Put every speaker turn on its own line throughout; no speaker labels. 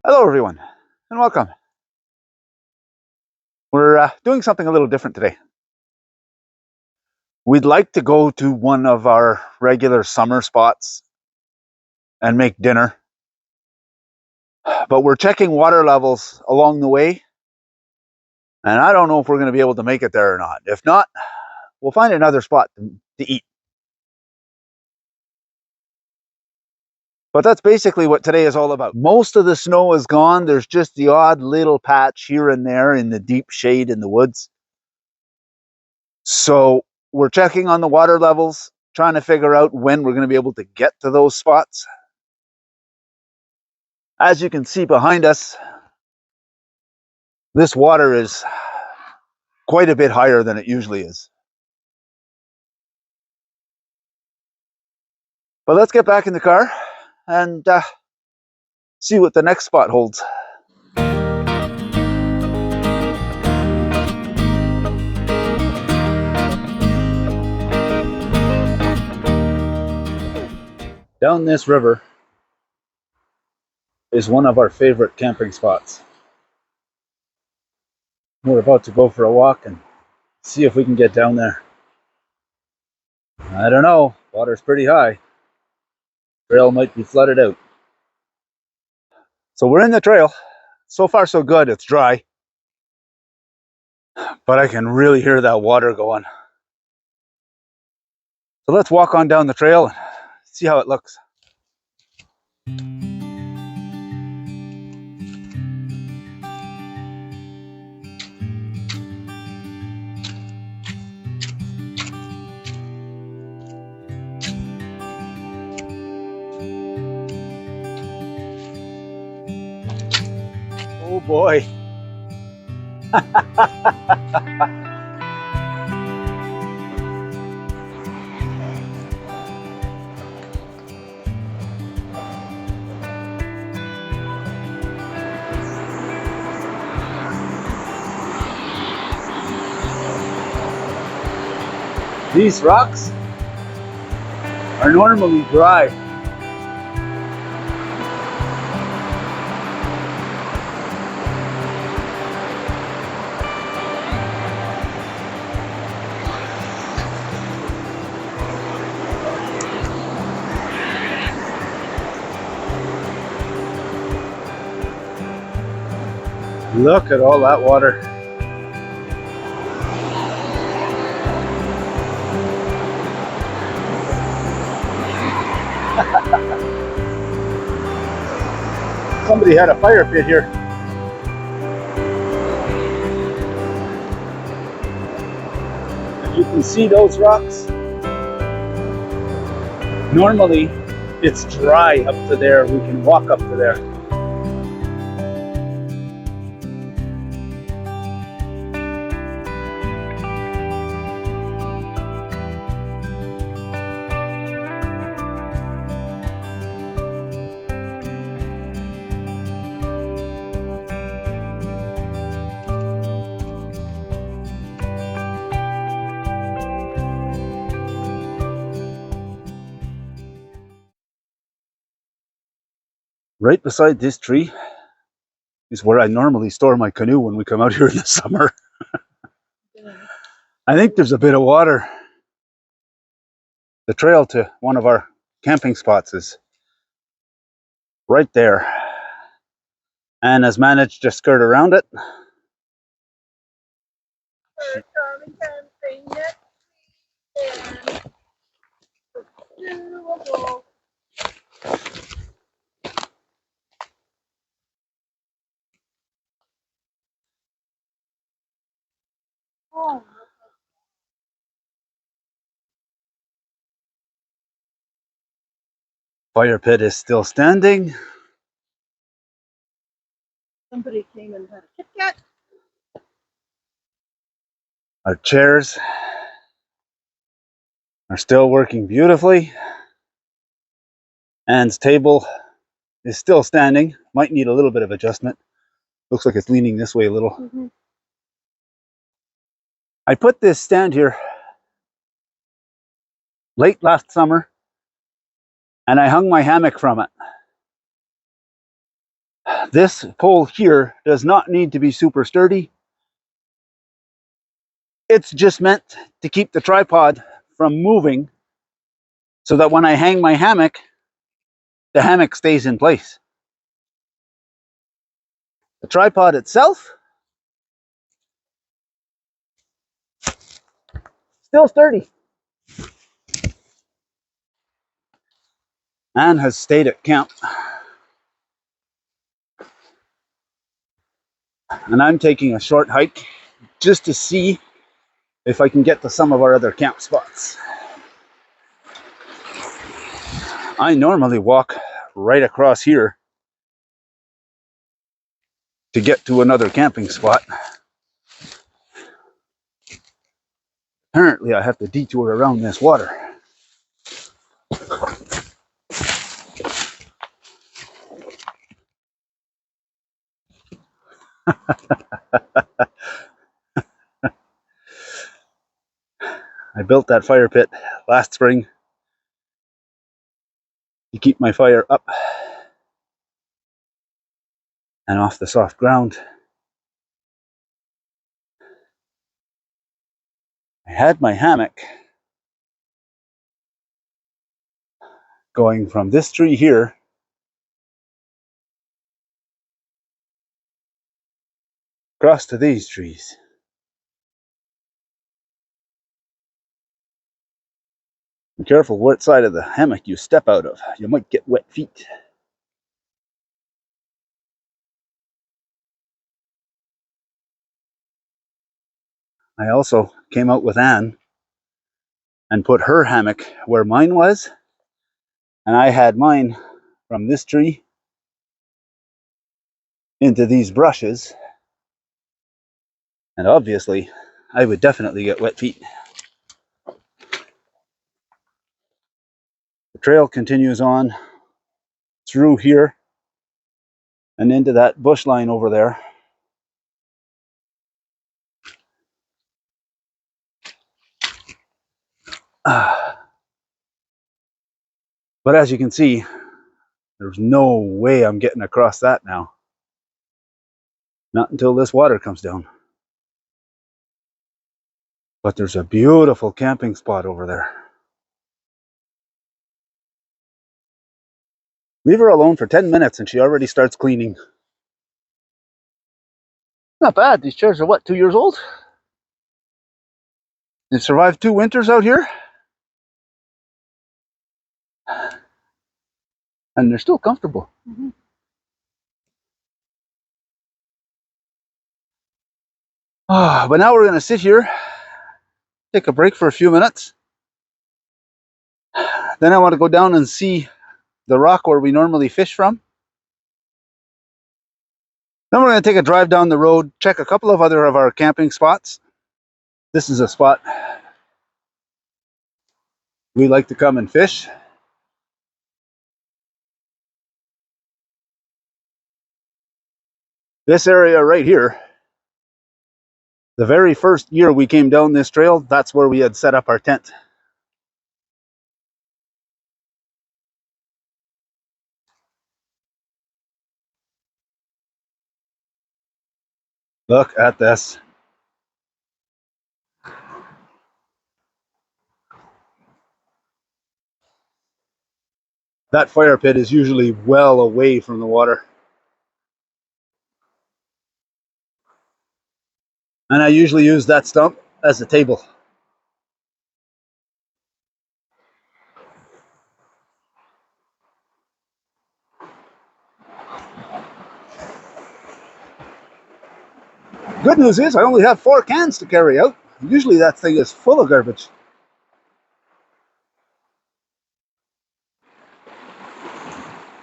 Hello everyone and welcome. We're doing something a little different today. We'd like to go to one of our regular summer spots and make dinner, but we're checking water levels along the way, and I don't know if we're going to be able to make it there or not. If not, we'll find another spot to eat. But that's basically what today is all about. Most of the snow is gone. There's just the odd little patch here and there in the deep shade in the woods. So we're checking on the water levels, trying to figure out when we're going to be able to get to those spots. As you can see behind us, this water is quite a bit higher than it usually is. But let's get back in the car and see what the next spot holds. Down this river is one of our favorite camping spots. We're about to go for a walk and see if we can get down there. I don't know, water's pretty high. Trail might be flooded out. So we're in the trail. So far so good, it's dry. But I can really hear that water going. So let's walk on down the trail and see how it looks. Oh boy. These rocks are normally dry. Look at all that water. Somebody had a fire pit here. If you can see those rocks, normally it's dry up to there. We can walk up to there. Right beside this tree is where I normally store my canoe when we come out here in the summer. I think there's a bit of water. The trail to one of our camping spots is right there. Anne has managed to skirt around it. Fire pit is still standing.
Somebody came and had a Kit Kat.
Our chairs are still working beautifully. Anne's table is still standing. Might need a little bit of adjustment. Looks like it's leaning this way a little.
Mm-hmm.
I put this stand here late last summer, and I hung my hammock from it. This pole here does not need to be super sturdy. It's just meant to keep the tripod from moving so that when I hang my hammock, the hammock stays in place. The tripod itself, still sturdy and has stayed at camp. And I'm taking a short hike just to see if I can get to some of our other camp spots. I normally walk right across here to get to another camping spot. Apparently I have to detour around this water. I built that fire pit last spring to keep my fire up and off the soft ground. I had my hammock going from this tree here across to these trees. Be careful what side of the hammock you step out of. You might get wet feet. I also came out with Anne and put her hammock where mine was, and I had mine from this tree into these brushes, and obviously I would definitely get wet feet. The trail continues on through here and into that bush line over there. But as you can see, there's no way I'm getting across that now. Not until this water comes down. But there's a beautiful camping spot over there. Leave her alone for 10 minutes and she already starts cleaning. Not bad. These chairs are what, 2 years old? They survived 2 winters out here. And they're still comfortable.
Mm-hmm.
But now we're going to sit here, take a break for a few minutes. Then I want to go down and see the rock where we normally fish from. Then we're going to take a drive down the road, check a couple of other of our camping spots. This is a spot we like to come and fish. This area right here, the very first year we came down this trail, that's where we had set up our tent. Look at this. That fire pit is usually well away from the water. And I usually use that stump as a table. Good news is I only have 4 cans to carry out. Usually that thing is full of garbage.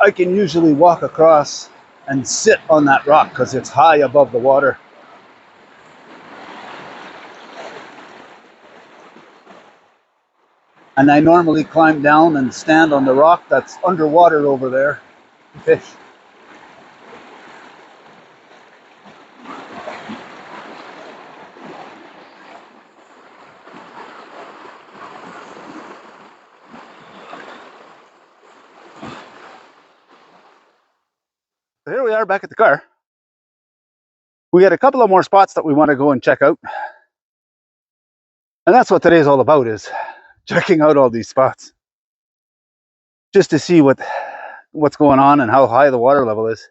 I can usually walk across and sit on that rock because it's high above the water. And I normally climb down and stand on the rock that's underwater over there to fish. here we are back at the car. We got a couple of more spots that we want to go and check out. And that's what today's all about, is checking out all these spots. Just to see what's going on and how high the water level is.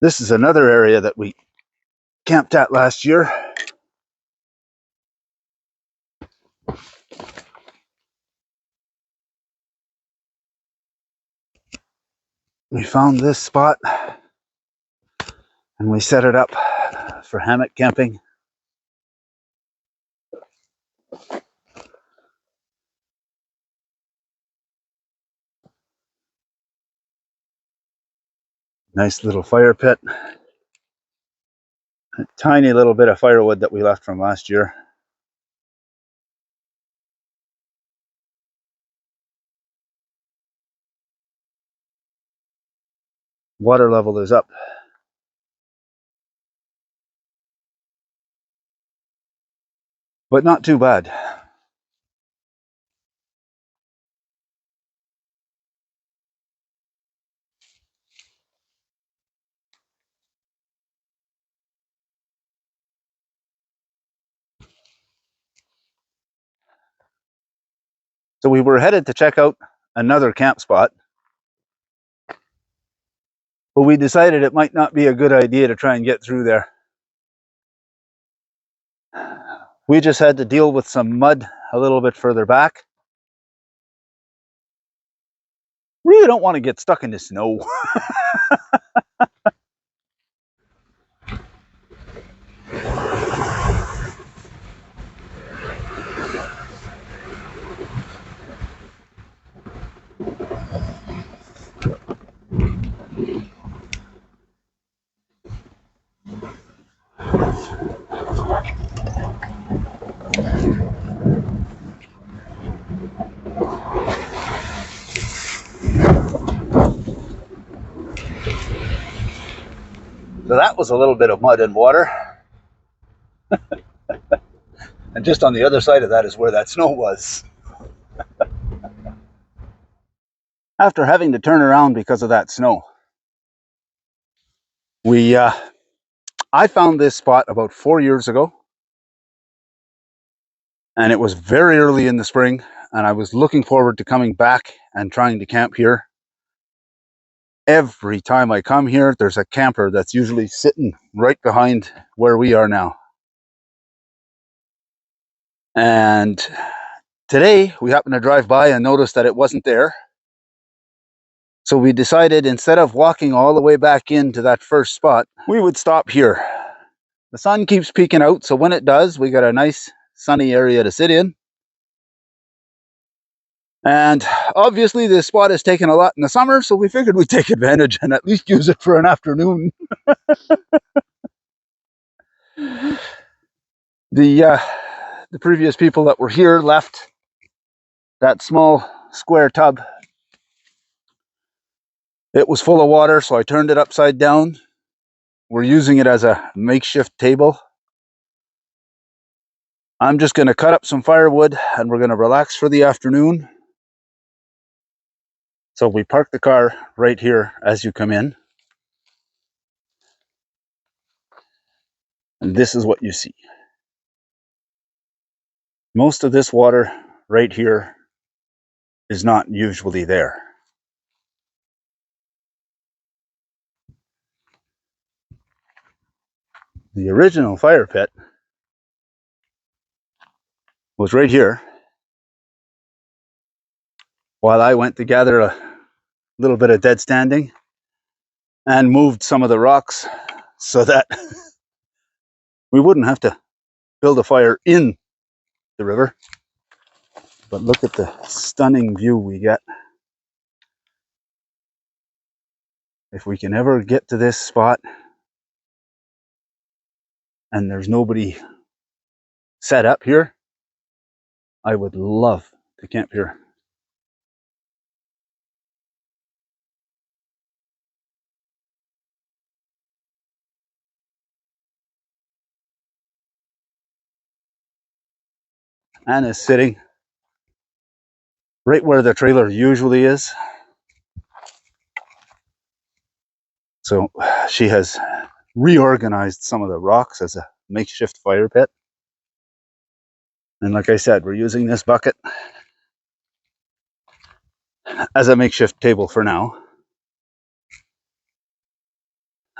This is another area that we camped at last year. We found this spot and we set it up for hammock camping. Nice little fire pit. A tiny little bit of firewood that we left from last year. Water level is up. But not too bad. So we were headed to check out another camp spot, but we decided it might not be a good idea to try and get through there. We just had to deal with some mud a little bit further back. Really don't want to get stuck in the snow. So that was a little bit of mud and water. And just on the other side of that is where that snow was. After having to turn around because of that snow, I found this spot about 4 years ago. And it was very early in the spring, and I was looking forward to coming back and trying to camp here. Every time I come here, there's a camper that's usually sitting right behind where we are now. And today, we happened to drive by and noticed that it wasn't there. So we decided, instead of walking all the way back into that first spot, we would stop here. The sun keeps peeking out, so when it does, we got a nice sunny area to sit in. And obviously this spot is taken a lot in the summer, so we figured we'd take advantage and at least use it for an afternoon. The previous people that were here left that small square tub. It was full of water, so I turned it upside down. We're using it as a makeshift table. I'm just going to cut up some firewood and we're going to relax for the afternoon. So we park the car right here as you come in. And this is what you see. Most of this water right here is not usually there. The original fire pit was right here while I went to gather a little bit of dead standing and moved some of the rocks so that we wouldn't have to build a fire in the river. But look at the stunning view we get. If we can ever get to this spot and there's nobody set up here, I would love to camp here. Anne is sitting right where the trailer usually is. So she has reorganized some of the rocks as a makeshift fire pit. And like I said, we're using this bucket as a makeshift table for now.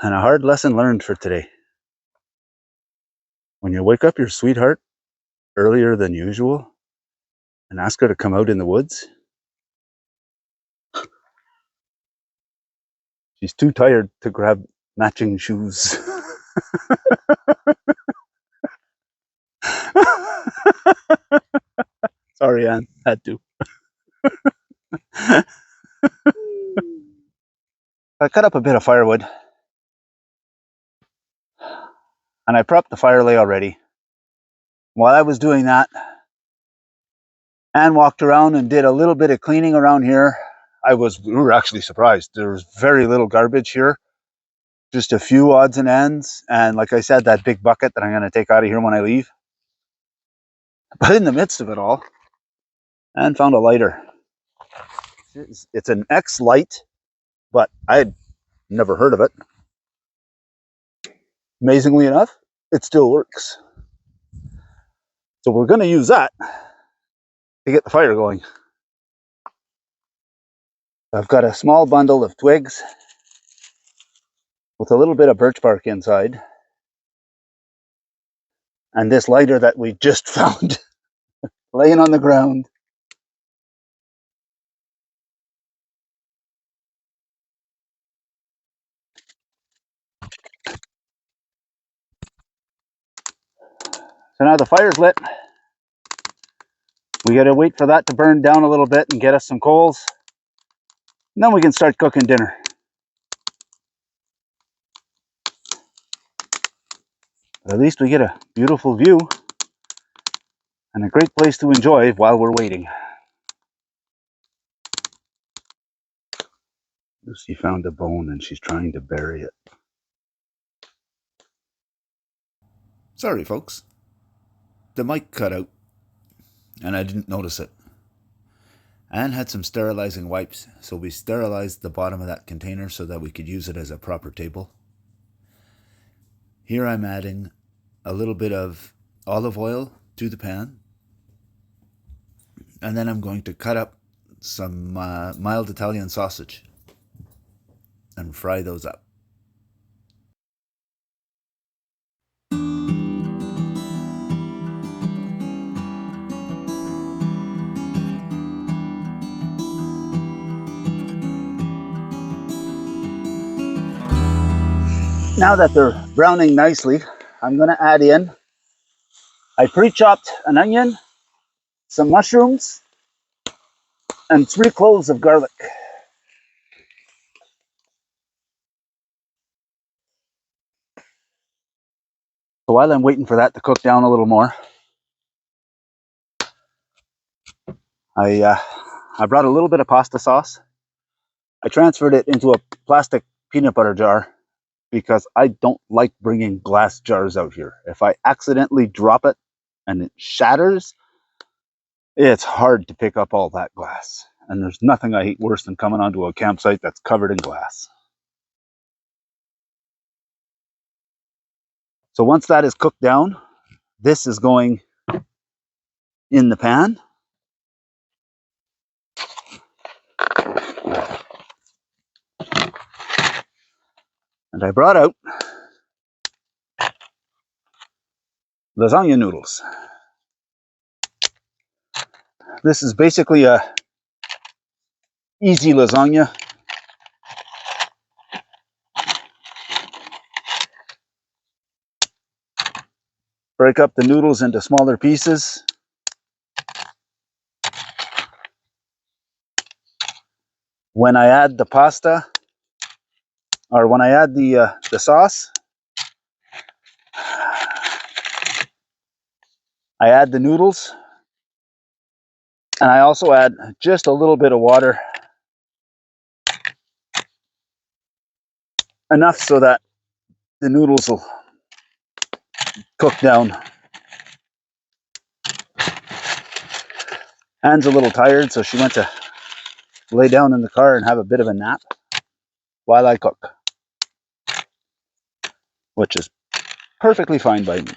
And a hard lesson learned for today. When you wake up your sweetheart earlier than usual and ask her to come out in the woods, she's too tired to grab matching shoes. Sorry, Anne, had to. I cut up a bit of firewood and I prepped the fire lay already. While I was doing that, Anne walked around and did a little bit of cleaning around here. We were actually surprised. There was very little garbage here, just a few odds and ends. And like I said, that big bucket that I'm going to take out of here when I leave. But in the midst of it all, Anne found a lighter. It's an X light, but I'd never heard of it. Amazingly enough, it still works. So we're going to use that to get the fire going. I've got a small bundle of twigs with a little bit of birch bark inside. And this lighter that we just found laying on the ground. So now the fire's lit. We gotta wait for that to burn down a little bit and get us some coals. And then we can start cooking dinner. But at least we get a beautiful view and a great place to enjoy while we're waiting. Lucy found a bone and she's trying to bury it. Sorry, folks. The mic cut out and I didn't notice it. Anne had some sterilizing wipes, so we sterilized the bottom of that container so that we could use it as a proper table. Here I'm adding a little bit of olive oil to the pan. And then I'm going to cut up some mild Italian sausage and fry those up. Now that they're browning nicely, I'm going to add in, I pre-chopped an onion, some mushrooms, and 3 cloves of garlic. So while I'm waiting for that to cook down a little more, I brought a little bit of pasta sauce. I transferred it into a plastic peanut butter jar because I don't like bringing glass jars out here. If I accidentally drop it and it shatters, it's hard to pick up all that glass. And there's nothing I hate worse than coming onto a campsite that's covered in glass. So once that is cooked down, this is going in the pan. And I brought out lasagna noodles. This is basically a easy lasagna. Break up the noodles into smaller pieces. When I add the pasta, or when I add the sauce, I add the noodles, and I also add just a little bit of water, enough so that the noodles will cook down. Anne's a little tired, so she went to lay down in the car and have a bit of a nap while I cook, which is perfectly fine by me.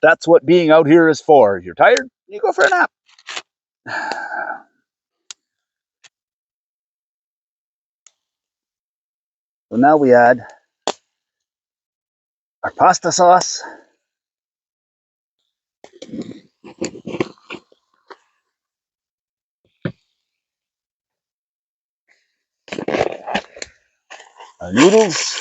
That's what being out here is for. You're tired, you go for a nap. So now we add our pasta sauce, our noodles,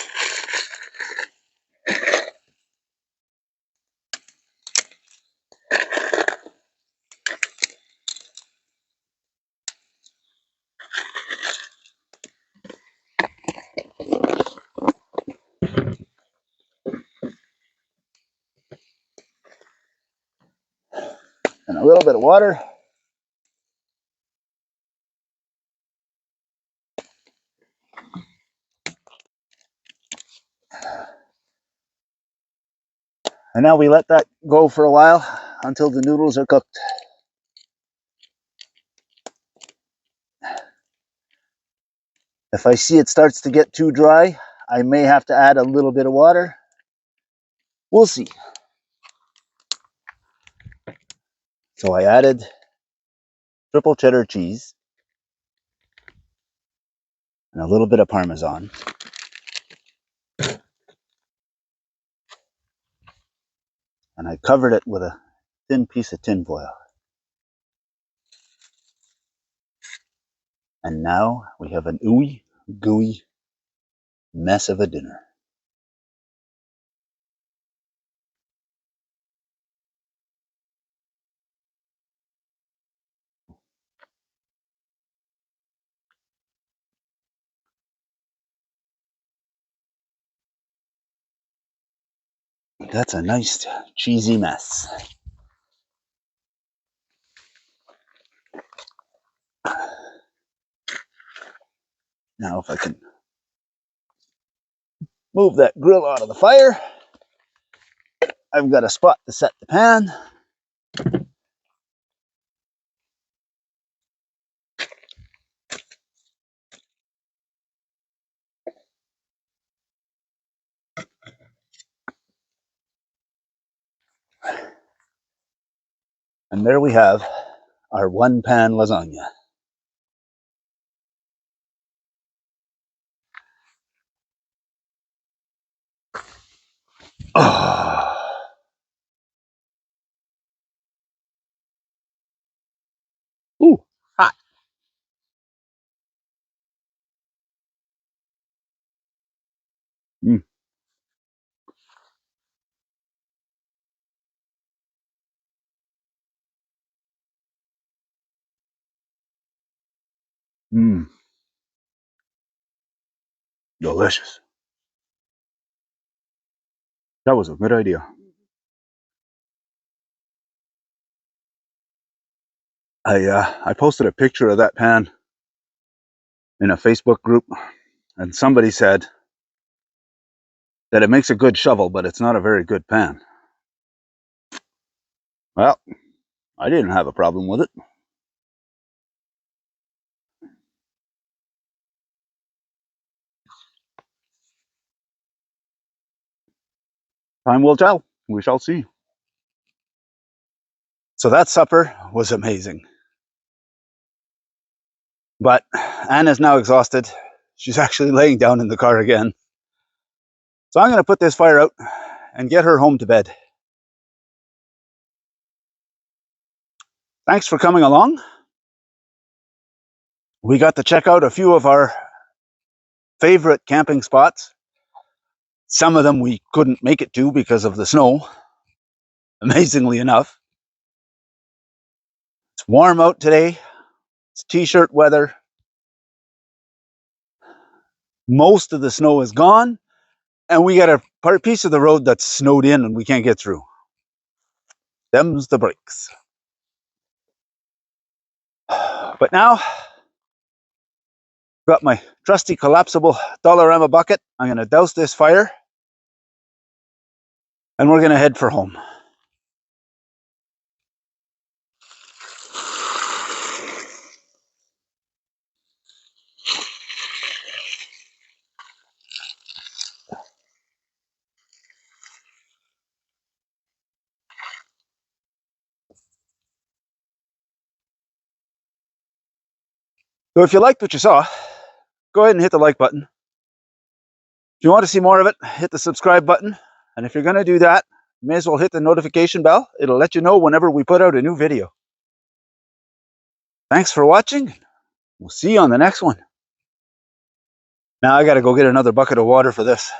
and a little bit of water. And now we let that go for a while until the noodles are cooked. If I see it starts to get too dry, I may have to add a little bit of water. We'll see. So I added triple cheddar cheese and a little bit of Parmesan. And I covered it with a thin piece of tin foil. And now we have an ooey gooey mess of a dinner. That's a nice cheesy mess. Now if I can move that grill out of the fire, I've got a spot to set the pan. And there we have our one pan lasagna. Oh. Ooh, hot. Mm. Mm. Delicious. That was a good idea. I posted a picture of that pan in a Facebook group, and somebody said that it makes a good shovel, but it's not a very good pan. Well, I didn't have a problem with it. Time will tell. We shall see. So that supper was amazing. But Anne is now exhausted. She's actually laying down in the car again. So I'm going to put this fire out and get her home to bed. Thanks for coming along. We got to check out a few of our favorite camping spots. Some of them we couldn't make it to because of the snow, amazingly enough. It's warm out today. It's t-shirt weather. Most of the snow is gone, and we got a piece of the road that's snowed in and we can't get through. Them's the breaks. But now, got my trusty collapsible Dollarama bucket. I'm going to douse this fire, and we're going to head for home. So if you liked what you saw, go ahead and hit the like button. If you want to see more of it, hit the subscribe button. And if you're going to do that, you may as well hit the notification bell. It'll let you know whenever we put out a new video. Thanks for watching. We'll see you on the next one. Now I got to go get another bucket of water for this.